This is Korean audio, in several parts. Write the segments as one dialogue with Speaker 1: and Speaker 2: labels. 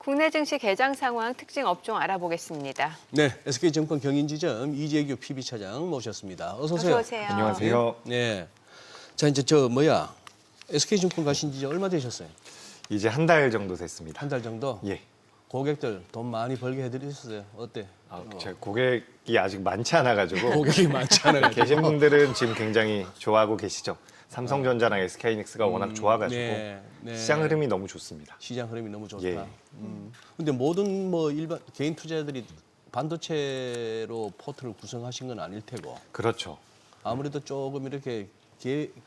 Speaker 1: 국내 증시 개장 상황 특징 업종 알아보겠습니다.
Speaker 2: 네, SK증권 경인지점 이재규 PB차장 모셨습니다. 어서 오세요.
Speaker 1: 어서 오세요.
Speaker 3: 안녕하세요.
Speaker 2: 네. 자, 이제 SK증권 가신 지 얼마 되셨어요?
Speaker 3: 이제 한 달 정도 됐습니다.
Speaker 2: 한 달 정도?
Speaker 3: 예.
Speaker 2: 고객들 돈 많이 벌게 해드리셨어요? 어때?
Speaker 3: 제 고객이 아직 많지 않아가지고
Speaker 2: 고객이 많지 않아요.
Speaker 3: 계신 분들은 지금 굉장히 좋아하고 계시죠. 삼성전자랑 SK하이닉스가 워낙 좋아가지고
Speaker 2: 네.
Speaker 3: 시장 흐름이 너무 좋습니다.
Speaker 2: 시장 흐름이 너무 좋다.
Speaker 3: 예.
Speaker 2: 근데 모든 일반 개인 투자자들이 반도체로 포트를 구성하신 건 아닐 테고
Speaker 3: 그렇죠.
Speaker 2: 아무래도 조금 이렇게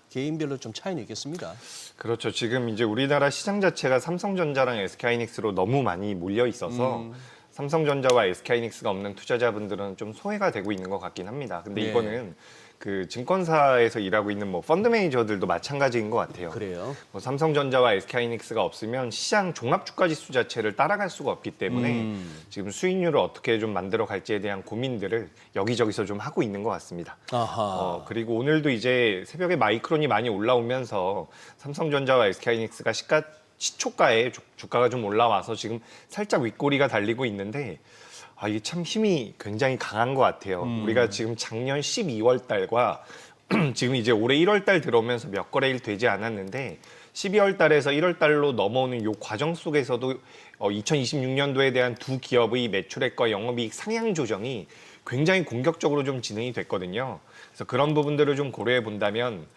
Speaker 2: 개인별로 좀 차이는 있겠습니다.
Speaker 3: 그렇죠. 지금 이제 우리나라 시장 자체가 삼성전자랑 SK하이닉스로 너무 많이 몰려 있어서 삼성전자와 SK하이닉스가 없는 투자자분들은 좀 소외가 되고 있는 것 같긴 합니다. 근데
Speaker 2: 네.
Speaker 3: 이거는 그 증권사에서 일하고 있는 펀드 매니저들도 마찬가지인 것 같아요.
Speaker 2: 그래요?
Speaker 3: 삼성전자와 SK하이닉스가 없으면 시장 종합주가지수 자체를 따라갈 수가 없기 때문에 지금 수익률을 어떻게 좀 만들어 갈지에 대한 고민들을 여기저기서 좀 하고 있는 것 같습니다.
Speaker 2: 아하.
Speaker 3: 그리고 오늘도 이제 새벽에 마이크론이 많이 올라오면서 삼성전자와 SK하이닉스가 시초가에 주가가 좀 올라와서 지금 살짝 윗꼬리가 달리고 있는데 이게 참 힘이 굉장히 강한 것 같아요. 우리가 지금 작년 12월 달과 지금 이제 올해 1월 달 들어오면서 몇 거래일 되지 않았는데 12월 달에서 1월 달로 넘어오는 요 과정 속에서도 2026년도에 대한 두 기업의 매출액과 영업이익 상향 조정이 굉장히 공격적으로 좀 진행이 됐거든요. 그래서 그런 부분들을 좀 고려해 본다면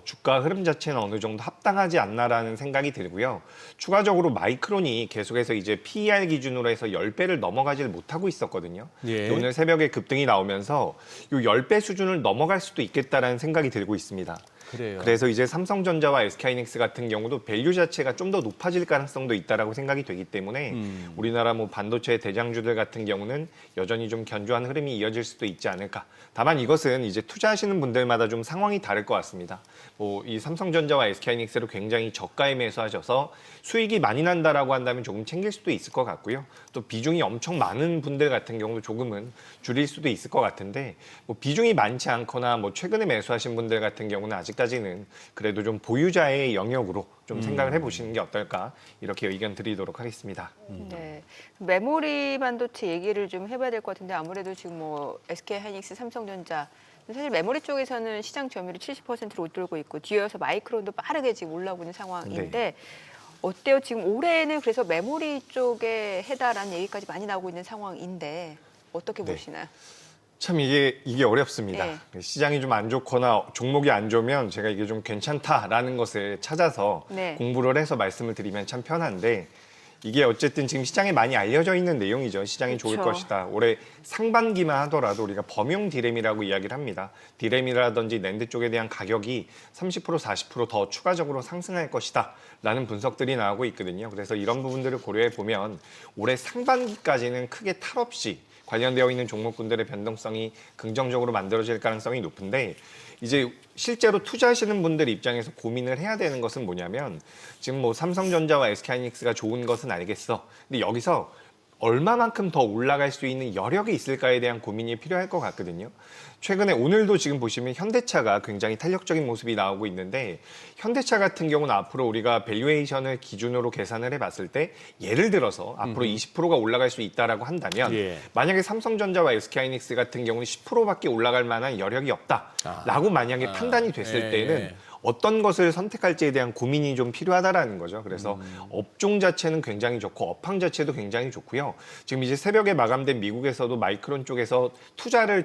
Speaker 3: 주가 흐름 자체는 어느 정도 합당하지 않나라는 생각이 들고요. 추가적으로 마이크론이 계속해서 이제 PER 기준으로 해서 10배를 넘어가지를 못하고 있었거든요.
Speaker 2: 예.
Speaker 3: 오늘 새벽에 급등이 나오면서 이 10배 수준을 넘어갈 수도 있겠다라는 생각이 들고 있습니다.
Speaker 2: 그래요.
Speaker 3: 그래서 이제 삼성전자와 SK하이닉스 같은 경우도 밸류 자체가 좀 더 높아질 가능성도 있다라고 생각이 되기 때문에 우리나라 반도체 대장주들 같은 경우는 여전히 좀 견조한 흐름이 이어질 수도 있지 않을까. 다만 이것은 이제 투자하시는 분들마다 좀 상황이 다를 것 같습니다. 이 삼성전자와 SK하이닉스를 굉장히 저가에 매수하셔서 수익이 많이 난다라고 한다면 조금 챙길 수도 있을 것 같고요. 또 비중이 엄청 많은 분들 같은 경우도 조금은 줄일 수도 있을 것 같은데 비중이 많지 않거나 최근에 매수하신 분들 같은 경우는 아직까지는 그래도 좀 보유자의 영역으로 좀 생각을 해보시는 게 어떨까 이렇게 의견 드리도록 하겠습니다.
Speaker 1: 네, 메모리 반도체 얘기를 좀 해봐야 될 것 같은데 아무래도 지금 SK하이닉스, 삼성전자 사실 메모리 쪽에서는 시장 점유율이 70%를 웃돌고 있고 뒤에서 마이크론도 빠르게 지금 올라오고 있는 상황인데
Speaker 3: 네.
Speaker 1: 어때요? 지금 올해는 그래서 메모리 쪽에 해달라는 얘기까지 많이 나오고 있는 상황인데 어떻게
Speaker 3: 네.
Speaker 1: 보시나요?
Speaker 3: 참 이게 어렵습니다.
Speaker 1: 네.
Speaker 3: 시장이 좀 안 좋거나 종목이 안 좋으면 제가 이게 좀 괜찮다라는 것을 찾아서
Speaker 1: 네.
Speaker 3: 공부를 해서 말씀을 드리면 참 편한데 이게 어쨌든 지금 시장에 많이 알려져 있는 내용이죠. 시장이 좋을
Speaker 1: 그렇죠.
Speaker 3: 것이다. 올해 상반기만 하더라도 우리가 범용 디램이라고 이야기를 합니다. 디램이라든지 낸드 쪽에 대한 가격이 30% 40% 더 추가적으로 상승할 것이다 라는 분석들이 나오고 있거든요. 그래서 이런 부분들을 고려해 보면 올해 상반기까지는 크게 탈 없이 관련되어 있는 종목군들의 변동성이 긍정적으로 만들어질 가능성이 높은데 이제 실제로 투자하시는 분들 입장에서 고민을 해야 되는 것은 뭐냐면 지금 삼성전자와 SK하이닉스가 좋은 것은 알겠어. 근데 여기서 얼마만큼 더 올라갈 수 있는 여력이 있을까에 대한 고민이 필요할 것 같거든요. 최근에 오늘도 지금 보시면 현대차가 굉장히 탄력적인 모습이 나오고 있는데 현대차 같은 경우는 앞으로 우리가 밸류에이션을 기준으로 계산을 해봤을 때 예를 들어서 앞으로 20%가 올라갈 수 있다라고 한다면
Speaker 2: 예.
Speaker 3: 만약에 삼성전자와 SK하이닉스 같은 경우는 10%밖에 올라갈 만한 여력이 없다라고 만약에 판단이 됐을 때는 어떤 것을 선택할지에 대한 고민이 좀 필요하다라는 거죠. 그래서 업종 자체는 굉장히 좋고 업황 자체도 굉장히 좋고요. 지금 이제 새벽에 마감된 미국에서도 마이크론 쪽에서 투자의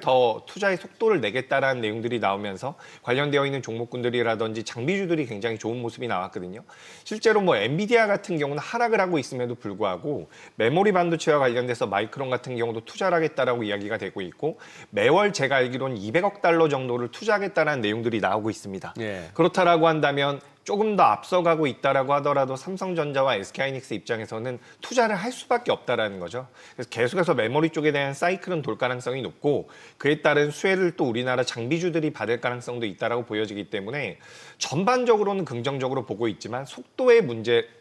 Speaker 3: 속도를 내겠다라는 내용들이 나오면서 관련되어 있는 종목군들이라든지 장비주들이 굉장히 좋은 모습이 나왔거든요. 실제로 엔비디아 같은 경우는 하락을 하고 있음에도 불구하고 메모리 반도체와 관련돼서 마이크론 같은 경우도 투자를 하겠다라고 이야기가 되고 있고 매월 제가 알기로는 200억 달러 정도를 투자하겠다라는 내용들이 나오고 있습니다.
Speaker 2: 예.
Speaker 3: 그렇다라고 한다면 조금 더 앞서가고 있다라고 하더라도 삼성전자와 SK하이닉스 입장에서는 투자를 할 수밖에 없다라는 거죠. 그래서 계속해서 메모리 쪽에 대한 사이클은 돌 가능성이 높고 그에 따른 수혜를 또 우리나라 장비주들이 받을 가능성도 있다라고 보여지기 때문에 전반적으로는 긍정적으로 보고 있지만 속도의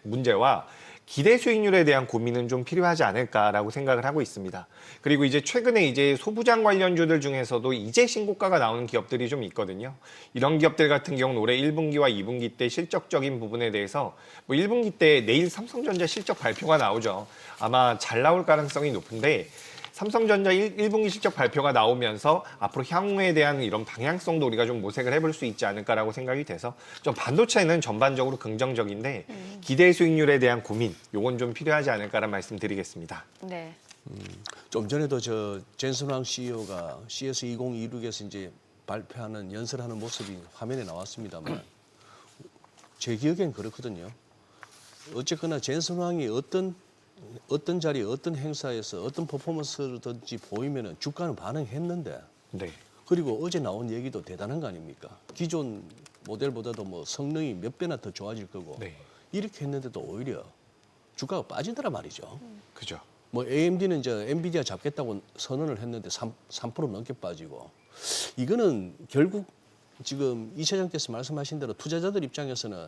Speaker 3: 문제와 기대 수익률에 대한 고민은 좀 필요하지 않을까라고 생각을 하고 있습니다. 그리고 이제 최근에 이제 소부장 관련주들 중에서도 이제 신고가가 나오는 기업들이 좀 있거든요. 이런 기업들 같은 경우는 올해 1분기와 2분기 때 실적적인 부분에 대해서 뭐 1분기 때 내일 삼성전자 실적 발표가 나오죠. 아마 잘 나올 가능성이 높은데 삼성전자 1분기 실적 발표가 나오면서 앞으로 향후에 대한 이런 방향성도 우리가 좀 모색을 해볼 수 있지 않을까라고 생각이 돼서 좀 반도체는 전반적으로 긍정적인데 기대 수익률에 대한 고민, 요건 좀 필요하지 않을까라는 말씀드리겠습니다.
Speaker 1: 네.
Speaker 2: 좀 전에도 저 젠슨황 CEO가 CS 2026에서 이제 발표하는 연설하는 모습이 화면에 나왔습니다만 제 기억엔 그렇거든요. 어쨌거나 젠슨황이 어떤 자리, 어떤 행사에서 어떤 퍼포먼스든지 보이면은 주가는 반응했는데
Speaker 3: 네.
Speaker 2: 그리고 어제 나온 얘기도 대단한 거 아닙니까? 기존 모델보다도 뭐 성능이 몇 배나 더 좋아질 거고
Speaker 3: 네.
Speaker 2: 이렇게 했는데도 오히려 주가가 빠지더라 말이죠.
Speaker 3: 그죠.
Speaker 2: 뭐 AMD는 이제 엔비디아 잡겠다고 선언을 했는데 3% 넘게 빠지고 이거는 결국 지금 이 차장께서 말씀하신 대로 투자자들 입장에서는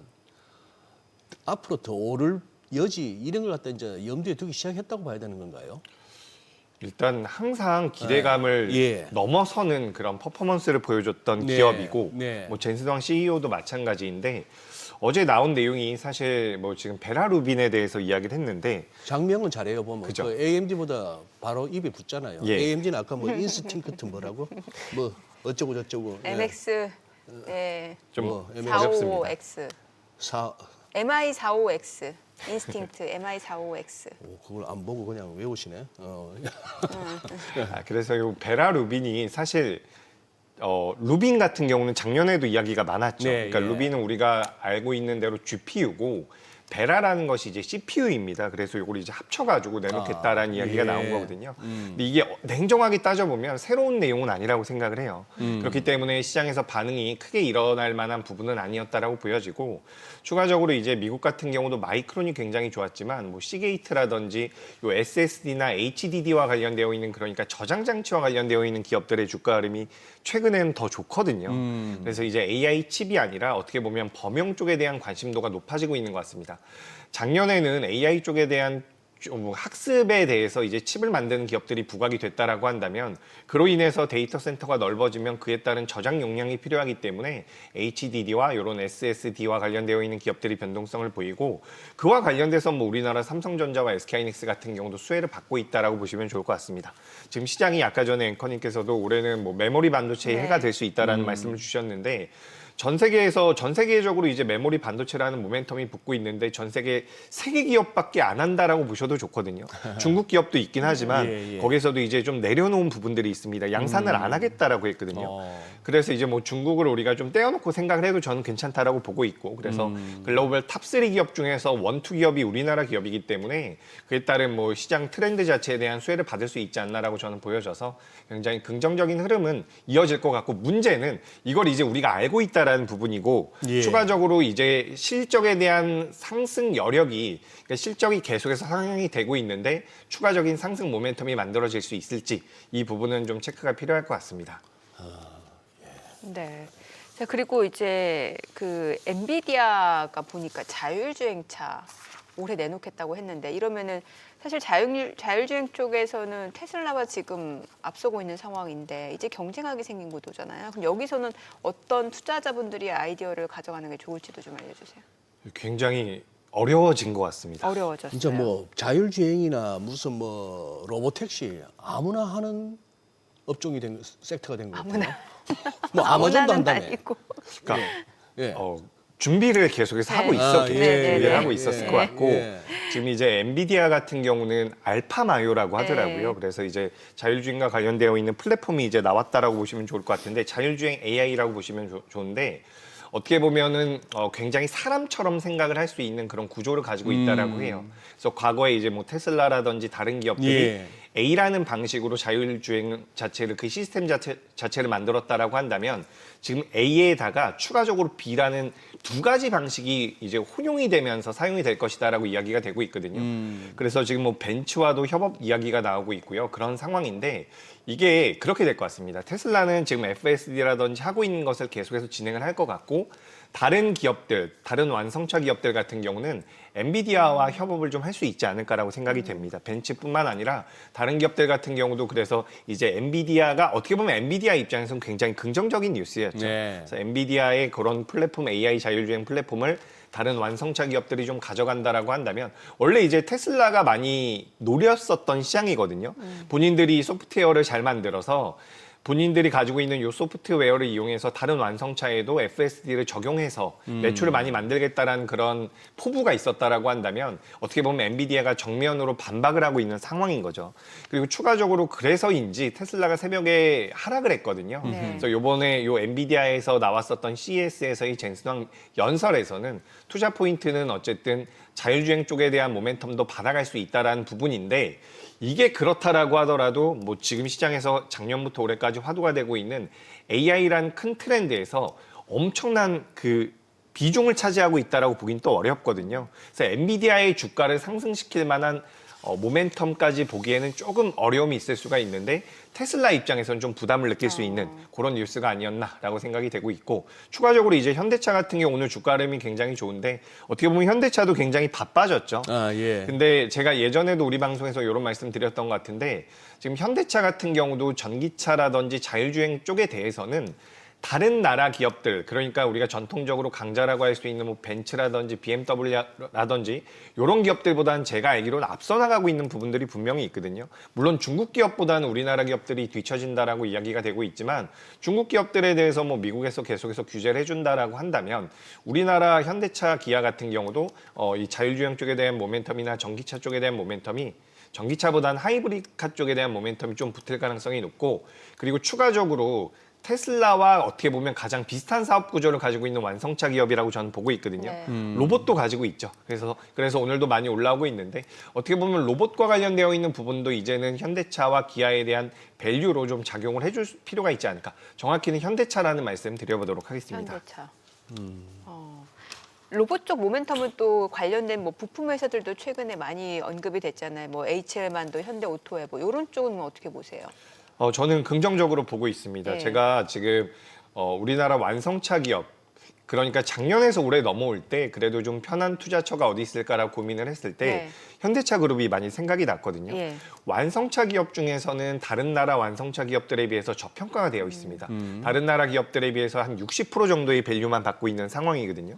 Speaker 2: 앞으로 더 오를 여지 이런 걸 갖다 이제 염두에 두기 시작했다고 봐야 되는 건가요?
Speaker 3: 일단 항상 기대감을
Speaker 2: 예.
Speaker 3: 넘어서는 그런 퍼포먼스를 보여줬던
Speaker 2: 네.
Speaker 3: 기업이고
Speaker 2: 네.
Speaker 3: 뭐 젠슨황 CEO도 마찬가지인데 어제 나온 내용이 사실 뭐 지금 베라루빈에 대해서 이야기를 했는데
Speaker 2: 장명은 잘해요 보면
Speaker 3: 그죠.
Speaker 2: 그 AMD보다 바로 입에 붙잖아요.
Speaker 3: 예.
Speaker 2: AMD는 아까 뭐 인스팅크트 뭐라고 뭐 어쩌고 저쩌고
Speaker 1: MX 네.
Speaker 3: 좀
Speaker 2: 뭐,
Speaker 3: 어렵습니다.
Speaker 1: 455X.
Speaker 2: 사
Speaker 1: MI45X. 인스팅트 MI45X.
Speaker 2: 그걸 안 보고 그냥 외우시네.
Speaker 3: 그래서 이 베라루빈이 사실 루빈 같은 경우는 작년에도 이야기가 많았죠.
Speaker 2: 네,
Speaker 3: 그러니까
Speaker 2: 예.
Speaker 3: 루빈은 우리가 알고 있는 대로 GPU고 베라라는 것이 이제 CPU입니다. 그래서 이걸 이제 합쳐가지고 내놓겠다라는 이야기가
Speaker 2: 예.
Speaker 3: 나온 거거든요. 근데 이게 냉정하게 따져보면 새로운 내용은 아니라고 생각을 해요. 그렇기 때문에 시장에서 반응이 크게 일어날 만한 부분은 아니었다라고 보여지고 추가적으로 이제 미국 같은 경우도 마이크론이 굉장히 좋았지만 뭐 시게이트라든지 요 SSD나 HDD와 관련되어 있는 그러니까 저장 장치와 관련되어 있는 기업들의 주가 흐름이 최근에는 더 좋거든요. 그래서 이제 AI 칩이 아니라 어떻게 보면 범용 쪽에 대한 관심도가 높아지고 있는 것 같습니다. 작년에는 AI 쪽에 대한 학습에 대해서 이제 칩을 만드는 기업들이 부각이 됐다라고 한다면 그로 인해서 데이터 센터가 넓어지면 그에 따른 저장 용량이 필요하기 때문에 HDD와 이런 SSD와 관련되어 있는 기업들이 변동성을 보이고 그와 관련돼서 뭐 우리나라 삼성전자와 SK하이닉스 같은 경우도 수혜를 받고 있다라고 보시면 좋을 것 같습니다. 지금 시장이 아까 전에 앵커님께서도 올해는 뭐 메모리 반도체의 해가 될 수 있다라는 말씀을 주셨는데 전 세계적으로 이제 메모리 반도체라는 모멘텀이 붙고 있는데 전 세계 3개 기업밖에 안 한다라고 보셔도 좋거든요. 중국 기업도 있긴 하지만
Speaker 2: 예.
Speaker 3: 거기서도 이제 좀 내려놓은 부분들이 있습니다. 양산을 안 하겠다라고 했거든요. 그래서 이제 뭐 중국을 우리가 좀 떼어놓고 생각을 해도 저는 괜찮다라고 보고 있고 그래서 글로벌 탑3 기업 중에서 1, 2 기업이 우리나라 기업이기 때문에 그에 따른 뭐 시장 트렌드 자체에 대한 수혜를 받을 수 있지 않나라고 저는 보여져서 굉장히 긍정적인 흐름은 이어질 것 같고 문제는 이걸 이제 우리가 알고 있다라는 부분이고
Speaker 2: 예.
Speaker 3: 추가적으로 이제 실적에 대한 상승 여력이 그러니까 실적이 계속해서 상향이 되고 있는데 추가적인 상승 모멘텀이 만들어질 수 있을지 이 부분은 좀 체크가 필요할 것 같습니다.
Speaker 1: 네. 자, 그리고 이제 그 엔비디아가 보니까 자율주행차 올해 내놓겠다고 했는데 이러면은 사실 자율주행 쪽에서는 테슬라가 지금 앞서고 있는 상황인데 이제 경쟁하게 생긴 구도잖아요. 그럼 여기서는 어떤 투자자분들이 아이디어를 가져가는 게 좋을지도 좀 알려주세요.
Speaker 3: 굉장히 어려워진 것 같습니다.
Speaker 1: 어려워졌어요.
Speaker 2: 진짜 뭐 자율주행이나 무슨 뭐 로보택시 아무나 하는 업종이 된 섹터가 된 거예요.
Speaker 1: 아무나.
Speaker 2: 뭐 아마존도
Speaker 1: 아무나는
Speaker 2: 한다며.
Speaker 1: 아니고.
Speaker 3: 그러니까
Speaker 2: 예.
Speaker 3: 준비를 계속해서 하고
Speaker 1: 네.
Speaker 3: 있었기
Speaker 1: 네, 네,
Speaker 3: 준비를
Speaker 1: 네.
Speaker 3: 하고 있었을 것 같고
Speaker 2: 예.
Speaker 3: 지금 이제 엔비디아 같은 경우는 알파마요라고 하더라고요.
Speaker 1: 네.
Speaker 3: 그래서 이제 자율주행과 관련되어 있는 플랫폼이 이제 나왔다라고 보시면 좋을 것 같은데 자율주행 AI라고 보시면 좋은데 어떻게 보면은 굉장히 사람처럼 생각을 할 수 있는 그런 구조를 가지고 있다라고 해요. 그래서 과거에 이제 뭐 테슬라라든지 다른 기업들이
Speaker 2: 예.
Speaker 3: A라는 방식으로 자율주행 자체를 그 시스템 자체를 만들었다라고 한다면 지금 A에다가 추가적으로 B라는 두 가지 방식이 이제 혼용이 되면서 사용이 될 것이다라고 이야기가 되고 있거든요. 그래서 지금 뭐 벤츠와도 협업 이야기가 나오고 있고요. 그런 상황인데 이게 그렇게 될 것 같습니다. 테슬라는 지금 FSD라든지 하고 있는 것을 계속해서 진행을 할 것 같고 다른 기업들, 다른 완성차 기업들 같은 경우는 엔비디아와 협업을 좀 할 수 있지 않을까라고 생각이 됩니다. 벤츠뿐만 아니라 다른 기업들 같은 경우도 그래서 이제 엔비디아가 어떻게 보면 엔비디아 입장에서는 굉장히 긍정적인 뉴스였죠.
Speaker 2: 네.
Speaker 3: 그래서 엔비디아의 그런 플랫폼 AI 자율주행 플랫폼을 다른 완성차 기업들이 좀 가져간다라고 한다면 원래 이제 테슬라가 많이 노렸었던 시장이거든요. 본인들이 소프트웨어를 잘 만들어서 본인들이 가지고 있는 이 소프트웨어를 이용해서 다른 완성차에도 FSD를 적용해서 매출을 많이 만들겠다라는 그런 포부가 있었다라고 한다면 어떻게 보면 엔비디아가 정면으로 반박을 하고 있는 상황인 거죠. 그리고 추가적으로 그래서인지 테슬라가 새벽에 하락을 했거든요.
Speaker 1: 네.
Speaker 3: 그래서 요번에 요 엔비디아에서 나왔었던 CES에서의 젠슨왕 연설에서는 투자 포인트는 어쨌든 자율주행 쪽에 대한 모멘텀도 받아갈 수 있다라는 부분인데 이게 그렇다라고 하더라도 뭐 지금 시장에서 작년부터 올해까지 화두가 되고 있는 AI라는 큰 트렌드에서 엄청난 그 비중을 차지하고 있다라고 보긴 또 어렵거든요. 그래서 엔비디아의 주가를 상승시킬 만한 모멘텀까지 보기에는 조금 어려움이 있을 수가 있는데 테슬라 입장에서는 좀 부담을 느낄 수 있는 그런 뉴스가 아니었나라고 생각이 되고 있고 추가적으로 이제 현대차 같은 경우 오늘 주가 흐름이 굉장히 좋은데 어떻게 보면 현대차도 굉장히 바빠졌죠.
Speaker 2: 아, 예.
Speaker 3: 근데 제가 예전에도 우리 방송에서 이런 말씀 드렸던 것 같은데 지금 현대차 같은 경우도 전기차라든지 자율주행 쪽에 대해서는 다른 나라 기업들 그러니까 우리가 전통적으로 강자라고 할 수 있는 뭐 벤츠라든지 BMW라든지 이런 기업들보다는 제가 알기로는 앞서 나가고 있는 부분들이 분명히 있거든요. 물론 중국 기업보다는 우리나라 기업들이 뒤처진다라고 이야기가 되고 있지만 중국 기업들에 대해서 뭐 미국에서 계속해서 규제를 해준다라고 한다면 우리나라 현대차, 기아 같은 경우도 이 자율주행 쪽에 대한 모멘텀이나 전기차 쪽에 대한 모멘텀이 전기차보다는 하이브리드카 쪽에 대한 모멘텀이 좀 붙을 가능성이 높고 그리고 추가적으로 테슬라와 어떻게 보면 가장 비슷한 사업 구조를 가지고 있는 완성차 기업이라고 저는 보고 있거든요.
Speaker 1: 네.
Speaker 3: 로봇도 가지고 있죠. 그래서 오늘도 많이 올라오고 있는데 어떻게 보면 로봇과 관련되어 있는 부분도 이제는 현대차와 기아에 대한 밸류로 좀 작용을 해줄 필요가 있지 않을까. 정확히는 현대차라는 말씀 드려보도록 하겠습니다.
Speaker 1: 현대차. 로봇 쪽 모멘텀은 또 관련된 뭐 부품 회사들도 최근에 많이 언급이 됐잖아요. 뭐 HL만도, 현대오토에 뭐 이런 쪽은 뭐 어떻게 보세요?
Speaker 3: 저는 긍정적으로 보고 있습니다.
Speaker 1: 네.
Speaker 3: 제가 지금 우리나라 완성차 기업 그러니까 작년에서 올해 넘어올 때 그래도 좀 편한 투자처가 어디 있을까라고 고민을 했을 때
Speaker 1: 네.
Speaker 3: 현대차 그룹이 많이 생각이 났거든요.
Speaker 1: 예.
Speaker 3: 완성차 기업 중에서는 다른 나라 완성차 기업들에 비해서 저평가가 되어 있습니다. 다른 나라 기업들에 비해서 한 60% 정도의 밸류만 받고 있는 상황이거든요.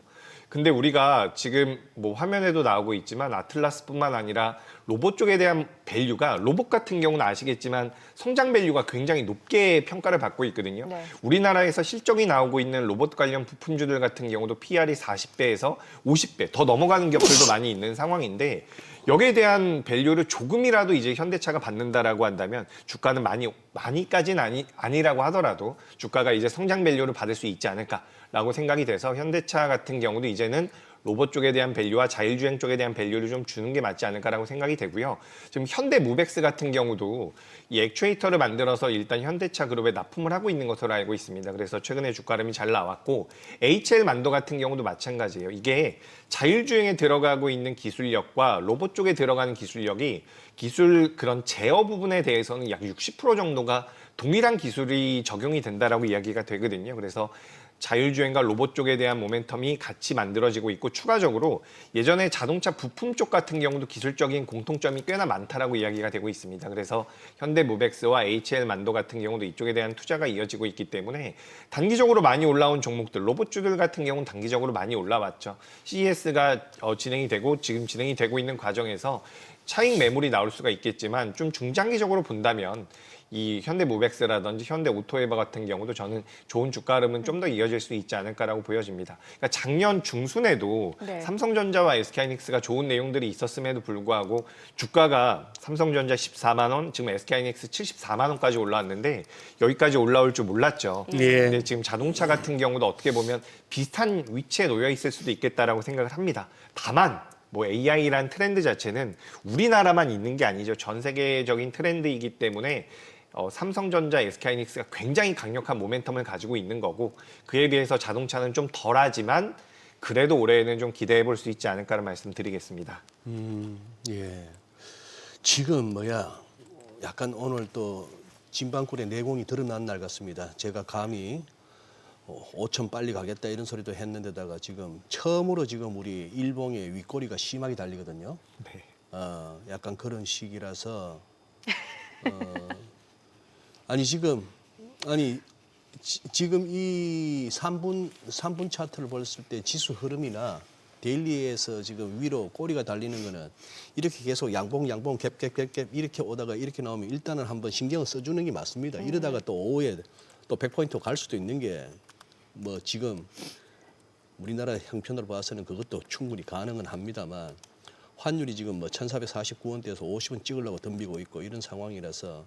Speaker 3: 근데 우리가 지금 뭐 화면에도 나오고 있지만 아틀라스뿐만 아니라 로봇 쪽에 대한 밸류가 로봇 같은 경우는 아시겠지만 성장 밸류가 굉장히 높게 평가를 받고 있거든요.
Speaker 1: 네.
Speaker 3: 우리나라에서 실적이 나오고 있는 로봇 관련 부품주들 같은 경우도 PR이 40배에서 50배 더 넘어가는 기업들도 많이 있는 상황인데 여기에 대한 밸류를 조금이라도 이제 현대차가 받는다라고 한다면 주가는 많이까지는 아니라고 하더라도 주가가 이제 성장 밸류를 받을 수 있지 않을까라고 생각이 돼서 현대차 같은 경우도 이제는 로봇 쪽에 대한 밸류와 자율주행 쪽에 대한 밸류를 좀 주는 게 맞지 않을까라고 생각이 되고요. 지금 현대무벡스 같은 경우도 이 액추에이터를 만들어서 일단 현대차 그룹에 납품을 하고 있는 것으로 알고 있습니다. 그래서 최근에 주가 흐름이 잘 나왔고 HL만도 같은 경우도 마찬가지예요. 이게 자율주행에 들어가고 있는 기술력과 로봇 쪽에 들어가는 기술력이 기술 그런 제어 부분에 대해서는 약 60% 정도가 동일한 기술이 적용이 된다라고 이야기가 되거든요. 그래서 자율주행과 로봇 쪽에 대한 모멘텀이 같이 만들어지고 있고 추가적으로 예전에 자동차 부품 쪽 같은 경우도 기술적인 공통점이 꽤나 많다라고 이야기가 되고 있습니다. 그래서 현대무벡스와 HL만도 같은 경우도 이쪽에 대한 투자가 이어지고 있기 때문에 단기적으로 많이 올라온 종목들, 로봇주들 같은 경우는 단기적으로 많이 올라왔죠. CES가 진행이 되고 지금 진행이 되고 있는 과정에서 차익 매물이 나올 수가 있겠지만 좀 중장기적으로 본다면 이 현대무벡스라든지 현대오토에버 같은 경우도 저는 좋은 주가 흐름은 좀 더 이어질 수 있지 않을까라고 보여집니다. 그러니까 작년 중순에도
Speaker 1: 네.
Speaker 3: 삼성전자와 SK하이닉스가 좋은 내용들이 있었음에도 불구하고 주가가 삼성전자 14만 원, 지금 SK하이닉스 74만 원까지 올라왔는데 여기까지 올라올 줄 몰랐죠.
Speaker 2: 예.
Speaker 3: 근데 지금 자동차 같은 경우도 어떻게 보면 비슷한 위치에 놓여 있을 수도 있겠다라고 생각을 합니다. 다만 뭐 AI란 트렌드 자체는 우리나라만 있는 게 아니죠. 전 세계적인 트렌드이기 때문에 삼성전자, SK하이닉스가 굉장히 강력한 모멘텀을 가지고 있는 거고 그에 비해서 자동차는 좀 덜하지만 그래도 올해에는 좀 기대해 볼 수 있지 않을까라는 말씀드리겠습니다.
Speaker 2: 예. 지금 약간 오늘 또 진방꿀의 내공이 드러난 날 같습니다. 제가 감히 5천 빨리 가겠다 이런 소리도 했는데다가 지금 처음으로 지금 우리 일봉의 윗꼬리가 심하게 달리거든요.
Speaker 3: 네.
Speaker 2: 약간 그런 시기라서 아니 지금 이 3분 차트를 봤을 때 지수 흐름이나 데일리에서 지금 위로 꼬리가 달리는 거는 이렇게 계속 양봉 갭 이렇게 오다가 이렇게 나오면 일단은 한번 신경을 써주는 게 맞습니다. 이러다가 또 오후에 또 100포인트 갈 수도 있는 게 뭐 지금 우리나라 형편으로 봐서는 그것도 충분히 가능은 합니다만 환율이 지금 뭐 1449원대에서 50원 찍으려고 덤비고 있고 이런 상황이라서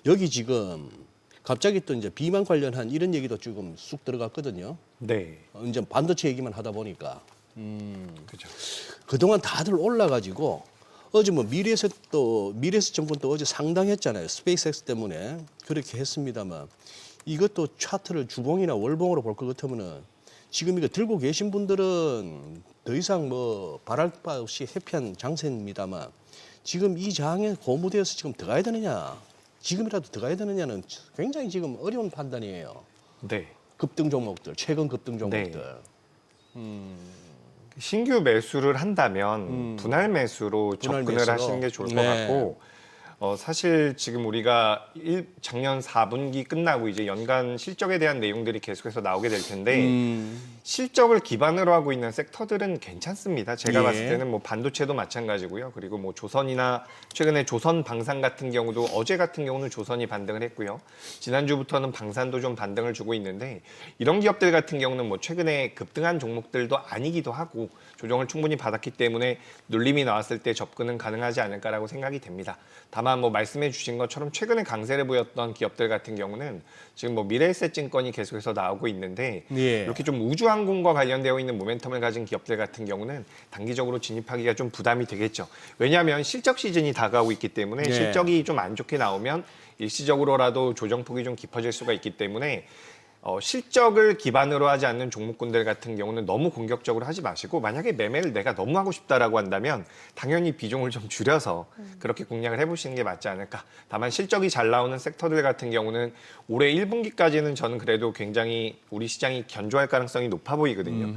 Speaker 2: 여기 지금 갑자기 또 이제 비만 관련한 이런 얘기도 지금 쑥 들어갔거든요.
Speaker 3: 네.
Speaker 2: 이제 반도체 얘기만 하다 보니까
Speaker 3: 그죠.
Speaker 2: 그동안 다들 올라가지고 어제 뭐 미래에셋증권도 어제 상당했잖아요. 스페이스X 때문에 그렇게 했습니다만 이것도 차트를 주봉이나 월봉으로 볼 것 같으면은 지금 이거 들고 계신 분들은 더 이상 뭐 바랄 바 없이 해피한 장세입니다만 지금 이 장에 고무되어서 지금 들어가야 되느냐 지금이라도 들어가야 되느냐는 굉장히 지금 어려운 판단이에요.
Speaker 3: 네.
Speaker 2: 급등 종목들, 최근 급등 종목들.
Speaker 3: 신규 매수를 한다면 분할 매수로
Speaker 2: 분할
Speaker 3: 접근을
Speaker 2: 매수로.
Speaker 3: 하시는 게 좋을 것
Speaker 2: 네.
Speaker 3: 같고 사실 지금 우리가 작년 4분기 끝나고 이제 연간 실적에 대한 내용들이 계속해서 나오게 될 텐데 실적을 기반으로 하고 있는 섹터들은 괜찮습니다. 제가
Speaker 2: 예.
Speaker 3: 봤을 때는 뭐 반도체도 마찬가지고요. 그리고 뭐 조선이나 최근에 조선 방산 같은 경우도 어제 같은 경우는 조선이 반등을 했고요. 지난주부터는 방산도 좀 반등을 주고 있는데 이런 기업들 같은 경우는 뭐 최근에 급등한 종목들도 아니기도 하고 조정을 충분히 받았기 때문에 눌림이 나왔을 때 접근은 가능하지 않을까라고 생각이 됩니다. 다만 뭐 말씀해 주신 것처럼 최근에 강세를 보였던 기업들 같은 경우는 지금 뭐 미래에셋증권이 계속해서 나오고 있는데
Speaker 2: 예.
Speaker 3: 이렇게 좀 우주항공과 관련되어 있는 모멘텀을 가진 기업들 같은 경우는 단기적으로 진입하기가 좀 부담이 되겠죠. 왜냐하면 실적 시즌이 다가오고 있기 때문에
Speaker 2: 예.
Speaker 3: 실적이 좀 안 좋게 나오면 일시적으로라도 조정폭이 좀 깊어질 수가 있기 때문에 실적을 기반으로 하지 않는 종목군들 같은 경우는 너무 공격적으로 하지 마시고 만약에 매매를 내가 너무 하고 싶다라고 한다면 당연히 비중을 좀 줄여서 그렇게 공략을 해보시는 게 맞지 않을까. 다만 실적이 잘 나오는 섹터들 같은 경우는 올해 1분기까지는 저는 그래도 굉장히 우리 시장이 견조할 가능성이 높아 보이거든요.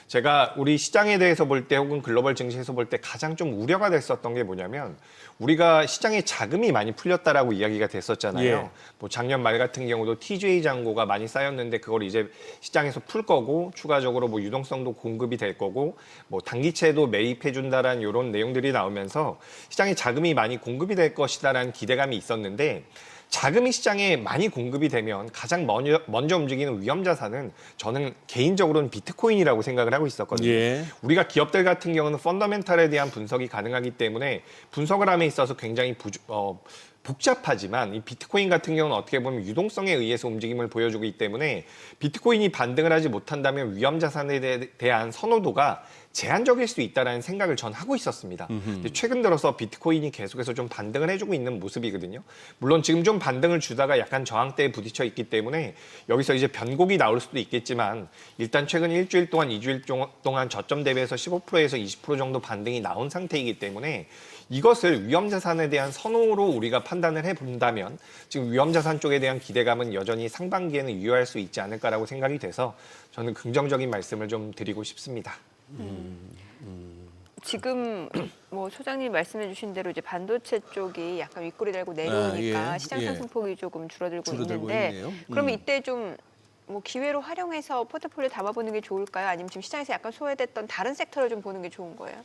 Speaker 3: 제가 우리 시장에 대해서 볼 때 혹은 글로벌 증시에서 볼 때 가장 좀 우려가 됐었던 게 뭐냐면 우리가 시장에 자금이 많이 풀렸다라고 이야기가 됐었잖아요.
Speaker 2: 예.
Speaker 3: 뭐 작년 말 같은 경우도 TJ 잔고가 많이 쌓였는데 그걸 이제 시장에서 풀 거고 추가적으로 뭐 유동성도 공급이 될 거고 뭐 단기채도 매입해 준다라는 이런 내용들이 나오면서 시장에 자금이 많이 공급이 될 것이다라는 기대감이 있었는데 자금이 시장에 많이 공급이 되면 가장 먼저 움직이는 위험 자산은 저는 개인적으로는 비트코인이라고 생각을 하고 있었거든요.
Speaker 2: 예.
Speaker 3: 우리가 기업들 같은 경우는 펀더멘탈에 대한 분석이 가능하기 때문에 분석을 함에 있어서 굉장히 복잡하지만 이 비트코인 같은 경우는 어떻게 보면 유동성에 의해서 움직임을 보여주기 때문에 비트코인이 반등을 하지 못한다면 위험 자산에 대한 선호도가 제한적일 수 있다는 생각을 전 하고 있었습니다. 근데 최근 들어서 비트코인이 계속해서 좀 반등을 해주고 있는 모습이거든요. 물론 지금 좀 반등을 주다가 약간 저항대에 부딪혀 있기 때문에 여기서 이제 변곡이 나올 수도 있겠지만 일단 최근 일주일 동안 2주일 동안 저점 대비해서 15%에서 20% 정도 반등이 나온 상태이기 때문에 이것을 위험자산에 대한 선호로 우리가 판단을 해본다면 지금 위험자산 쪽에 대한 기대감은 여전히 상반기에는 유효할 수 있지 않을까라고 생각이 돼서 저는 긍정적인 말씀을 좀 드리고 싶습니다.
Speaker 1: 지금 뭐 소장님 말씀해주신 대로 이제 반도체 쪽이 약간 윗꼬리 달고 내려오니까
Speaker 2: 예,
Speaker 1: 시장
Speaker 2: 예.
Speaker 1: 상승폭이 조금 줄어들고
Speaker 2: 줄어들고
Speaker 1: 있는데
Speaker 2: 있네요.
Speaker 1: 그러면 이때 좀 뭐 기회로 활용해서 포트폴리오 담아보는 게 좋을까요? 아니면 지금 시장에서 약간 소외됐던 다른 섹터를 좀 보는 게 좋은 거예요?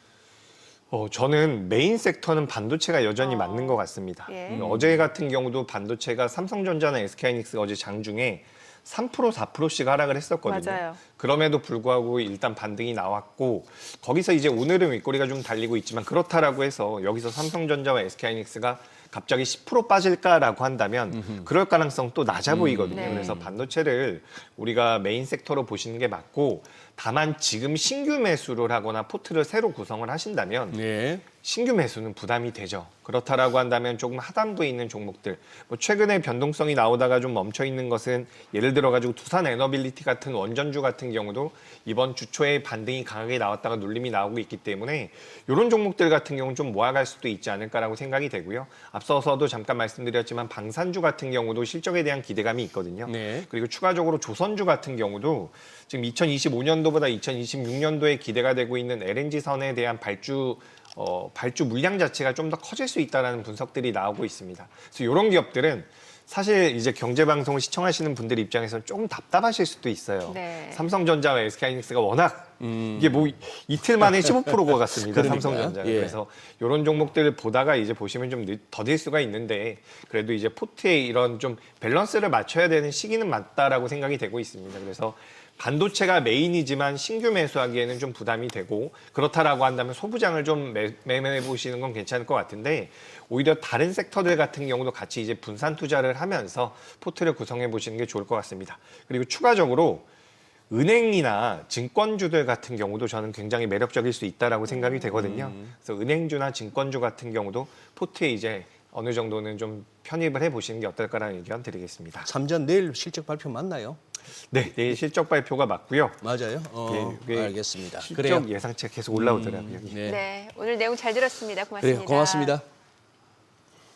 Speaker 3: 저는 메인 섹터는 반도체가 여전히 맞는 것 같습니다.
Speaker 1: 예.
Speaker 3: 어제 같은 경우도 반도체가 삼성전자나 SK하이닉스가 어제 장중에 3% 4%씩 하락을 했었거든요.
Speaker 1: 맞아요.
Speaker 3: 그럼에도 불구하고 일단 반등이 나왔고 거기서 이제 오늘은 윗꼬리가 좀 달리고 있지만 그렇다라고 해서 여기서 삼성전자와 SK하이닉스가 갑자기 10% 빠질까라고 한다면 그럴 가능성 또 낮아 보이거든요.
Speaker 1: 네.
Speaker 3: 그래서 반도체를 우리가 메인 섹터로 보시는 게 맞고 다만 지금 신규 매수를 하거나 포트를 새로 구성을 하신다면
Speaker 2: 네.
Speaker 3: 신규 매수는 부담이 되죠. 그렇다라고 한다면 조금 하단부에 있는 종목들, 뭐 최근에 변동성이 나오다가 좀 멈춰 있는 것은 예를 들어 가지고 두산 에너빌리티 같은 원전주 같은 경우도 이번 주 초에 반등이 강하게 나왔다가 눌림이 나오고 있기 때문에 이런 종목들 같은 경우는 좀 모아갈 수도 있지 않을까라고 생각이 되고요. 앞서서도 잠깐 말씀드렸지만 방산주 같은 경우도 실적에 대한 기대감이 있거든요.
Speaker 2: 네.
Speaker 3: 그리고 추가적으로 조선주 같은 경우도 지금 2025년도보다 2026년도에 기대가 되고 있는 LNG 선에 대한 발주 물량 자체가 좀 더 커질 수 있다는 분석들이 나오고 있습니다. 그래서 이런 기업들은 사실 이제 경제방송을 시청하시는 분들 입장에서는 조금 답답하실 수도 있어요.
Speaker 1: 네.
Speaker 3: 삼성전자와 SK하이닉스가 워낙 이게 뭐 이틀 만에 15%가 갔습니다.
Speaker 2: 그러니까요.
Speaker 3: 삼성전자가.
Speaker 2: 예.
Speaker 3: 그래서 이런 종목들을 보다가 이제 보시면 좀 더딜 수가 있는데 그래도 이제 포트에 이런 좀 밸런스를 맞춰야 되는 시기는 맞다라고 생각이 되고 있습니다. 그래서 반도체가 메인이지만 신규 매수하기에는 좀 부담이 되고 그렇다라고 한다면 소부장을 좀 매매해 보시는 건 괜찮을 것 같은데 오히려 다른 섹터들 같은 경우도 같이 이제 분산 투자를 하면서 포트를 구성해 보시는 게 좋을 것 같습니다. 그리고 추가적으로 은행이나 증권주들 같은 경우도 저는 굉장히 매력적일 수 있다라고 생각이 되거든요. 그래서 은행주나 증권주 같은 경우도 포트에 이제 어느 정도는 좀 편입을 해 보시는 게 어떨까라는 의견 드리겠습니다.
Speaker 2: 삼전 내일 실적 발표 맞나요?
Speaker 3: 네, 내일 실적 발표가 맞고요.
Speaker 2: 맞아요.
Speaker 3: 예,
Speaker 2: 알겠습니다.
Speaker 3: 실적 예상치가 계속 올라오더라고요.
Speaker 2: 네.
Speaker 1: 네, 오늘 내용 잘 들었습니다. 고맙습니다.
Speaker 2: 그래요. 고맙습니다.